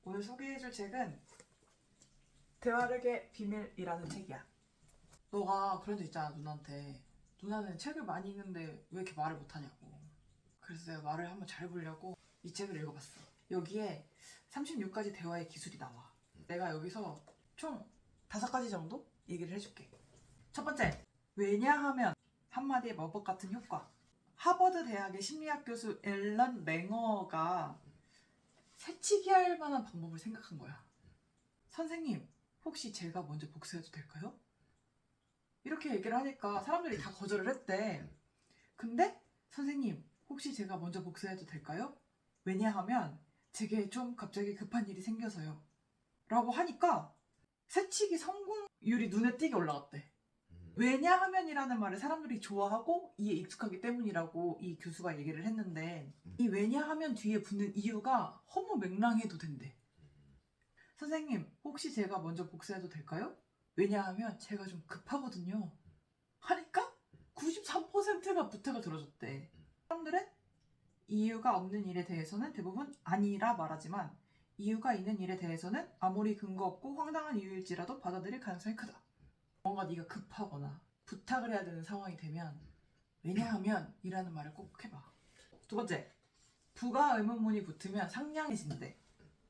오늘 소개해줄 책은 대화력의 비밀이라는 책이야. 너가 그런 적 있잖아, 누나한테. 누나는 책을 많이 읽는데 왜 이렇게 말을 못하냐고. 그래서 내가 말을 한번 잘 해보려고 이 책을 읽어봤어. 여기에 36가지 대화의 기술이 나와. 내가 여기서 총 5가지 정도 얘기를 해줄게. 첫 번째, 왜냐하면 한마디의 마법 같은 효과. 하버드 대학의 심리학 교수 앨런 맹어가 새치기 할 만한 방법을 생각한 거야. 선생님, 혹시 제가 먼저 복수해도 될까요? 이렇게 얘기를 하니까 사람들이 다 거절을 했대. 근데 선생님, 혹시 제가 먼저 복수해도 될까요? 왜냐하면 제게 좀 갑자기 급한 일이 생겨서요. 라고 하니까 새치기 성공률이 눈에 띄게 올라갔대. 왜냐하면이라는 말을 사람들이 좋아하고 이에 익숙하기 때문이라고 이 교수가 얘기를 했는데, 이 왜냐하면 뒤에 붙는 이유가 허무맹랑해도 된대. 선생님, 혹시 제가 먼저 복수해도 될까요? 왜냐하면 제가 좀 급하거든요. 하니까 93%가 부탁을 들어줬대. 사람들은 이유가 없는 일에 대해서는 대부분 아니라 말하지만, 이유가 있는 일에 대해서는 아무리 근거 없고 황당한 이유일지라도 받아들일 가능성이 크다. 뭔가 네가 급하거나 부탁을 해야 되는 상황이 되면 왜냐하면 이라는 말을 꼭 해봐. 두 번째, 부가 의문문이 붙으면 상냥해진대.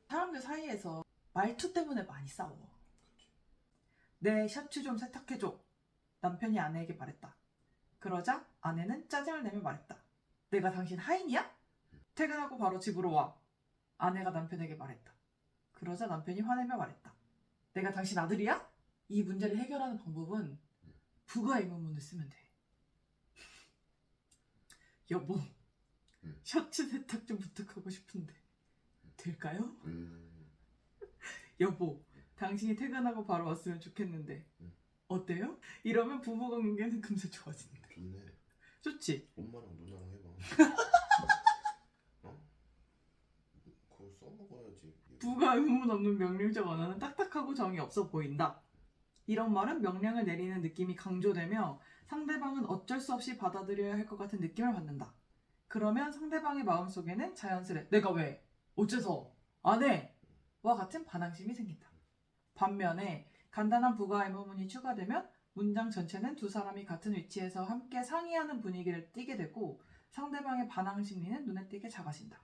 사람들 사이에서 말투 때문에 많이 싸워. 내 셔츠 좀 세탁해줘. 남편이 아내에게 말했다. 그러자 아내는 짜증을 내며 말했다. 내가 당신 하인이야? 퇴근하고 바로 집으로 와. 아내가 남편에게 말했다. 그러자 남편이 화내며 말했다. 내가 당신 아들이야? 이 문제를 해결하는 방법은 부가 의문문을 쓰면 돼. 여보, 셔츠 세탁 좀 부탁하고 싶은데 될까요? 여보, 당신이 퇴근하고 바로 왔으면 좋겠는데 어때요? 이러면 부부관계는 금세 좋아진다. 좋네. 좋지? 엄마랑 누나랑 해봐. 어? 그거 써먹어야지. 부가 의문 없는 명령적 언어는 딱딱하고 정이 없어 보인다. 이런 말은 명령을 내리는 느낌이 강조되며 상대방은 어쩔 수 없이 받아들여야 할 것 같은 느낌을 받는다. 그러면 상대방의 마음속에는 자연스레 내가 왜? 어째서? 안 해! 와 같은 반항심이 생긴다. 반면에 간단한 부가 의문문이 추가되면 문장 전체는 두 사람이 같은 위치에서 함께 상의하는 분위기를 띠게 되고 상대방의 반항 심리는 눈에 띄게 작아진다.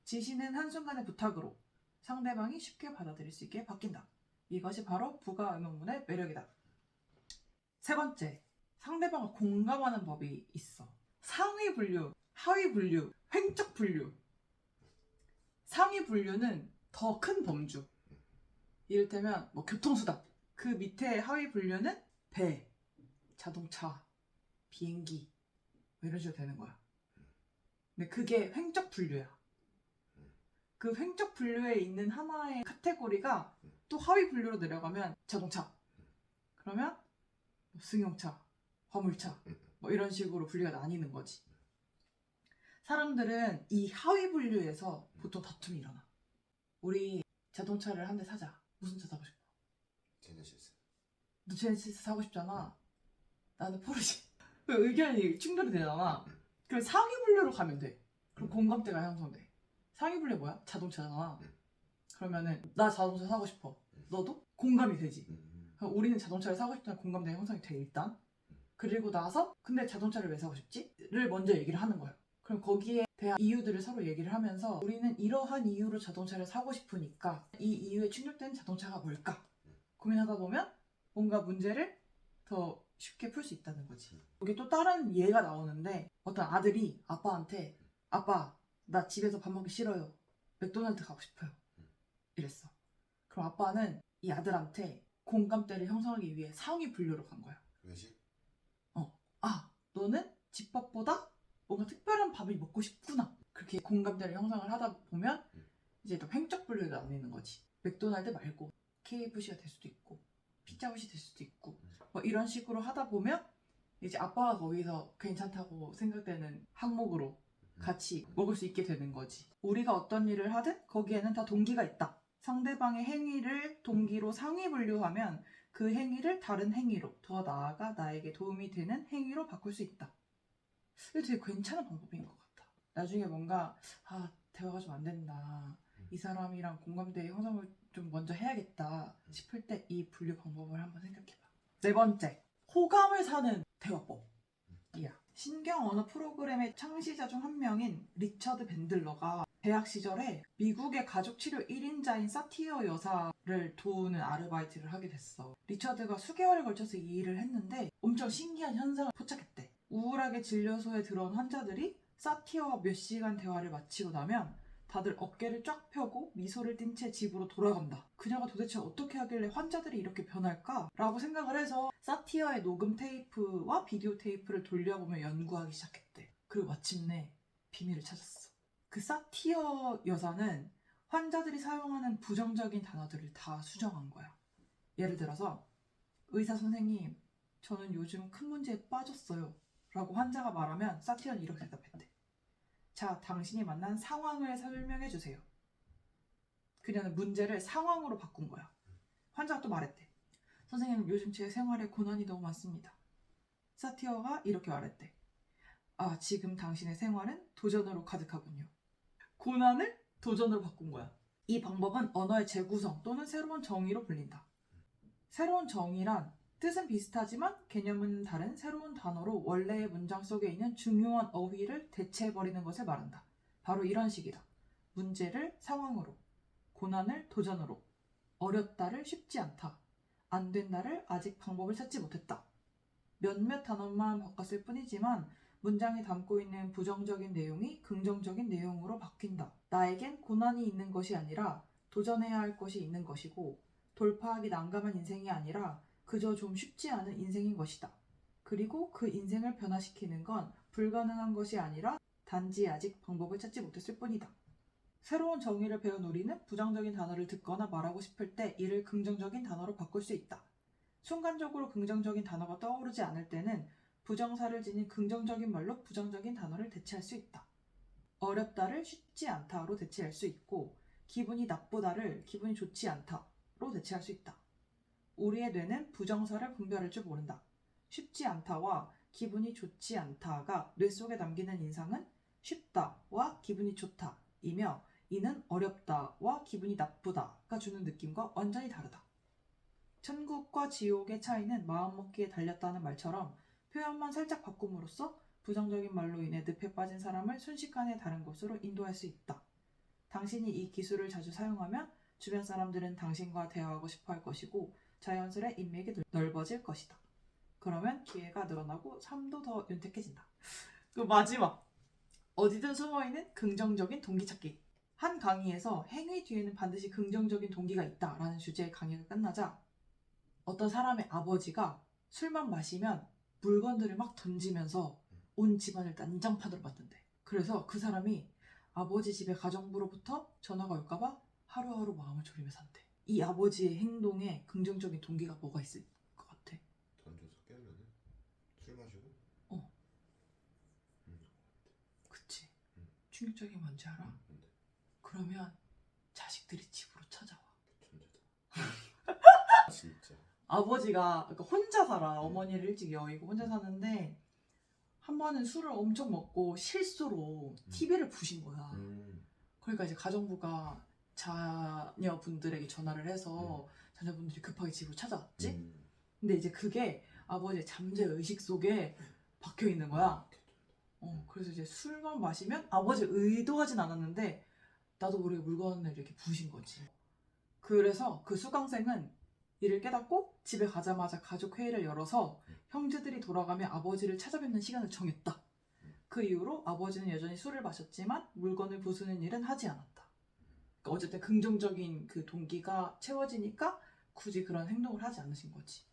지시는 한순간의 부탁으로 상대방이 쉽게 받아들일 수 있게 바뀐다. 이것이 바로 부가 의문문의 매력이다. 세 번째, 상대방을 공감하는 법이 있어. 상위 분류, 하위 분류, 횡적 분류. 상위 분류는 더 큰 범주. 이를테면 교통수단. 그 밑에 하위 분류는 배, 자동차, 비행기 이런 식으로 되는 거야. 근데 그게 횡적 분류야. 그 횡적 분류에 있는 하나의 카테고리가 또 하위 분류로 내려가면 자동차. 그러면 승용차, 화물차 이런 식으로 분류가 나뉘는 거지. 사람들은 이 하위 분류에서 보통 다툼이 일어나. 우리 자동차를 한 대 사자. 무슨 차 사고 싶어? 제네시스. 너 제네시스 사고 싶잖아. 나는 포르쉐. 의견이 충돌이 되잖아. 그럼 상위 분류로 가면 돼. 그럼 공감대가 형성돼. 상위 분류 뭐야? 자동차잖아. 그러면은 나 자동차 사고 싶어. 너도? 공감이 되지. 그럼 우리는 자동차를 사고 싶다는 공감대가 형성이 돼 일단. 그리고 나서 근데 자동차를 왜 사고 싶지? 를 먼저 얘기를 하는 거야. 그럼 거기에 대한 이유들을 서로 얘기를 하면서 우리는 이러한 이유로 자동차를 사고 싶으니까 이 이유에 충족되는 자동차가 뭘까? 고민하다 보면 뭔가 문제를 더 쉽게 풀 수 있다는 거지. 여기 또 다른 예가 나오는데 어떤 아들이 아빠한테 아빠, 나 집에서 밥 먹기 싫어요. 맥도날드 가고 싶어요. 이랬어. 그럼 아빠는 이 아들한테 공감대를 형성하기 위해 상위 분류로 간 거야. 왜지? 너는 집밥보다 뭔가 특별한 밥이 먹고 싶구나. 그렇게 공감대를 형성을 하다 보면 이제 또 횡적 분류에 나뉘는 거지. 맥도날드 말고 KFC가 될 수도 있고 피자헛이 될 수도 있고 이런 식으로 하다 보면 이제 아빠가 거기서 괜찮다고 생각되는 항목으로 같이 먹을 수 있게 되는 거지. 우리가 어떤 일을 하든 거기에는 다 동기가 있다. 상대방의 행위를 동기로 상위 분류하면 그 행위를 다른 행위로, 더 나아가 나에게 도움이 되는 행위로 바꿀 수 있다. 이거 되게 괜찮은 방법인 것 같아. 나중에 뭔가 대화가 좀 안 된다. 이 사람이랑 공감대 형성을 좀 먼저 해야겠다 싶을 때 이 분류 방법을 한번 생각해봐. 네 번째, 호감을 사는 대화법이야. 신경 언어 프로그램의 창시자 중 한 명인 리처드 밴들러가 대학 시절에 미국의 가족 치료 1인자인 사티어 여사를 도우는 아르바이트를 하게 됐어. 리처드가 수개월에 걸쳐서 이 일을 했는데 엄청 신기한 현상을 포착했대. 우울하게 진료소에 들어온 환자들이 사티어와 몇 시간 대화를 마치고 나면 다들 어깨를 쫙 펴고 미소를 띤 채 집으로 돌아간다. 그녀가 도대체 어떻게 하길래 환자들이 이렇게 변할까? 라고 생각을 해서 사티어의 녹음 테이프와 비디오 테이프를 돌려보며 연구하기 시작했대. 그리고 마침내 비밀을 찾았어. 그 사티어 여사는 환자들이 사용하는 부정적인 단어들을 다 수정한 거야. 예를 들어서 의사 선생님, 저는 요즘 큰 문제에 빠졌어요 라고 환자가 말하면 사티어는 이렇게 대답했대. 자, 당신이 만난 상황을 설명해 주세요. 그녀는 문제를 상황으로 바꾼 거야. 환자가 또 말했대. 선생님, 요즘 제 생활에 고난이 너무 많습니다. 사티어가 이렇게 말했대. 아, 지금 당신의 생활은 도전으로 가득하군요. 고난을 도전으로 바꾼 거야. 이 방법은 언어의 재구성 또는 새로운 정의로 불린다. 새로운 정의란 뜻은 비슷하지만 개념은 다른 새로운 단어로 원래의 문장 속에 있는 중요한 어휘를 대체해버리는 것을 말한다. 바로 이런 식이다. 문제를 상황으로, 고난을 도전으로, 어렵다를 쉽지 않다, 안 된다를 아직 방법을 찾지 못했다. 몇몇 단어만 바꿨을 뿐이지만 문장이 담고 있는 부정적인 내용이 긍정적인 내용으로 바뀐다. 나에겐 고난이 있는 것이 아니라 도전해야 할 것이 있는 것이고 돌파하기 난감한 인생이 아니라 그저 좀 쉽지 않은 인생인 것이다. 그리고 그 인생을 변화시키는 건 불가능한 것이 아니라 단지 아직 방법을 찾지 못했을 뿐이다. 새로운 정의를 배운 우리는 부정적인 단어를 듣거나 말하고 싶을 때 이를 긍정적인 단어로 바꿀 수 있다. 순간적으로 긍정적인 단어가 떠오르지 않을 때는 부정사를 지닌 긍정적인 말로 부정적인 단어를 대체할 수 있다. 어렵다를 쉽지 않다로 대체할 수 있고 기분이 나쁘다를 기분이 좋지 않다로 대체할 수 있다. 우리의 뇌는 부정사를 분별할 줄 모른다. 쉽지 않다와 기분이 좋지 않다가 뇌 속에 남기는 인상은 쉽다와 기분이 좋다이며 이는 어렵다와 기분이 나쁘다가 주는 느낌과 완전히 다르다. 천국과 지옥의 차이는 마음먹기에 달렸다는 말처럼 표현만 살짝 바꿈으로써 부정적인 말로 인해 늪에 빠진 사람을 순식간에 다른 곳으로 인도할 수 있다. 당신이 이 기술을 자주 사용하면 주변 사람들은 당신과 대화하고 싶어 할 것이고 자연스레 인맥이 넓어질 것이다. 그러면 기회가 늘어나고 삶도 더 윤택해진다. 그 마지막, 어디든 숨어있는 긍정적인 동기 찾기. 한 강의에서 행위 뒤에는 반드시 긍정적인 동기가 있다라는 주제의 강의가 끝나자 어떤 사람의 아버지가 술만 마시면 물건들을 막 던지면서 온 집안을 난장판으로 만든대. 그래서 그 사람이 아버지 집에 가정부로부터 전화가 올까봐 하루하루 마음을 졸이며 산대. 이 아버지의 행동에 긍정적인 동기가 뭐가 있을 것 같아? 던져서 깨면은 술 마시고. 그치. 충격적인 뭔지 알아? 뭔데? 그러면 자식들이 집으로 찾아와. 천재다. 진짜. 아버지가 그러니까 혼자 살아. 어머니를 일찍 여의고 혼자 사는데 한 번은 술을 엄청 먹고 실수로 TV를 부신 거야. 그러니까 이제 가정부가 자녀분들에게 전화를 해서 자녀분들이 급하게 집으로 찾아왔지. 근데 이제 그게 아버지의 잠재 의식 속에 박혀 있는 거야. 그래서 이제 술만 마시면 아버지 의도하진 않았는데 나도 모르게 물건을 이렇게 부신 거지. 그래서 그 수강생은 이를 깨닫고 집에 가자마자 가족 회의를 열어서 형제들이 돌아가며 아버지를 찾아뵙는 시간을 정했다. 그 이후로 아버지는 여전히 술을 마셨지만 물건을 부수는 일은 하지 않았다. 그러니까 어쨌든 긍정적인 그 동기가 채워지니까 굳이 그런 행동을 하지 않으신 거지.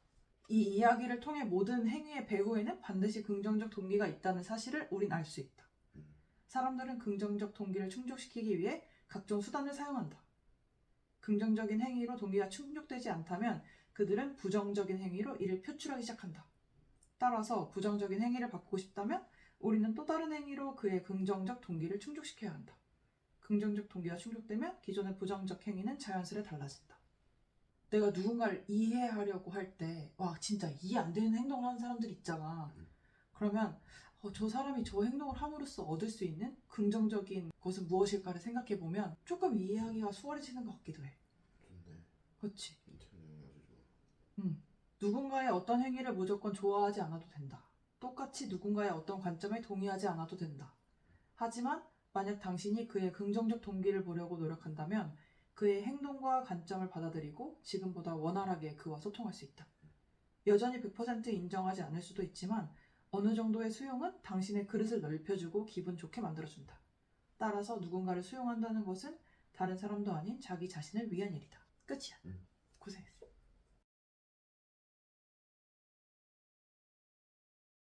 이 이야기를 통해 모든 행위의 배후에는 반드시 긍정적 동기가 있다는 사실을 우린 알 수 있다. 사람들은 긍정적 동기를 충족시키기 위해 각종 수단을 사용한다. 긍정적인 행위로 동기가 충족되지 않다면 그들은 부정적인 행위로 이를 표출하기 시작한다. 따라서 부정적인 행위를 바꾸고 싶다면 우리는 또 다른 행위로 그의 긍정적 동기를 충족시켜야 한다. 긍정적 동기가 충족되면 기존의 부정적 행위는 자연스레 달라진다. 내가 누군가를 이해하려고 할 때 와 진짜 이해 안 되는 행동을 하는 사람들이 있잖아. 그러면 저 사람이 저 행동을 함으로써 얻을 수 있는 긍정적인 것은 무엇일까를 생각해보면 조금 이해하기가 수월해지는 것 같기도 해. 좋네. 그렇지? 이 책 내용 아주 좋아. 누군가의 어떤 행위를 무조건 좋아하지 않아도 된다. 똑같이 누군가의 어떤 관점에 동의하지 않아도 된다. 하지만 만약 당신이 그의 긍정적 동기를 보려고 노력한다면 그의 행동과 관점을 받아들이고 지금보다 원활하게 그와 소통할 수 있다. 여전히 100% 인정하지 않을 수도 있지만 어느 정도의 수용은 당신의 그릇을 넓혀주고 기분 좋게 만들어준다. 따라서 누군가를 수용한다는 것은 다른 사람도 아닌 자기 자신을 위한 일이다. 끝이야. 고생했어.